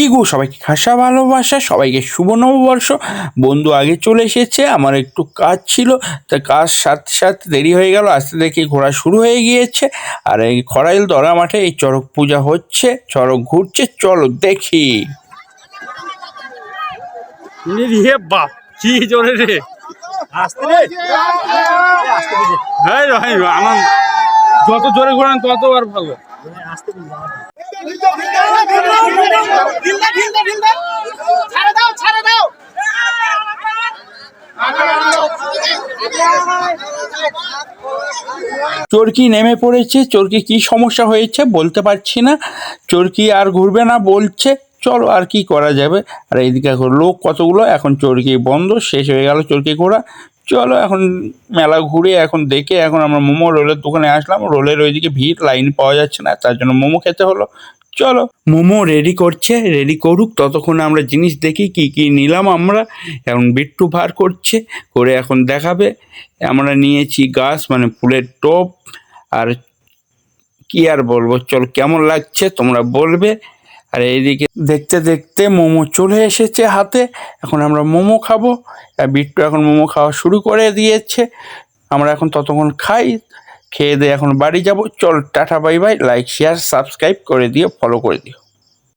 কি গো সবাইকে খাসা ভালোবাসা, সবাইকে শুভ নববর্ষ। বন্ধু আগে চলে এসেছে, আমার একটু কাজ ছিল, তা কাজ সাথে সাথে দেরি হয়ে গেল, আসতে দেখি ঘোরা শুরু হয়ে গিয়েছে। আর এই খরাইল দরা মাঠে এই চড়ক পূজা হচ্ছে, চড়ক ঘুরছে, চলো দেখি। রে বাপ কি জোরে রে আসতে রে আমার যত জোরে ঘোরান তত আর ভালো। চরকি নেমে পড়েছে, চরকি কি সমস্যা হয়েছে বলতে পারছি না, চরকি আর ঘুরবে না বলছে। চলো আর কি করা যাবে। আর এইদিকে এখন লোক কতগুলো, এখন চরকি বন্ধ, শেষ হয়ে গেল চরকি ঘোরা। চলো এখন মেলা ঘুরে এখন দেখে এখন আমরা মোমো রোলের দোকানে আসলাম। রোলের ওইদিকে ভিড়, লাইন পাওয়া যাচ্ছে না, তার জন্য মোমো খেতে হলো। চলো মোমো রেডি করছে, রেডি করুক, ততক্ষণে আমরা জিনিস দেখি কি কি নিলাম। আমরা এখন বিট্টু ভার করছে, করে এখন দেখাবে। আমরা নিয়েছি গাছ মানে ফুলের টব, আর কি আর বলবো, চল কেমন লাগছে তোমরা বলবে। আর এইদিকে দেখতে দেখতে মোমো চলে এসেছে হাতে, এখন আমরা মোমো খাবো। আর বিট্টু এখন মোমো খাওয়া শুরু করে দিয়েছে, আমরা এখন ততক্ষণ খাই, খেয়ে দিয়ে এখন বাড়ি যাব। চল tata bye bye, like share subscribe করে দিও, ফলো করে দিও।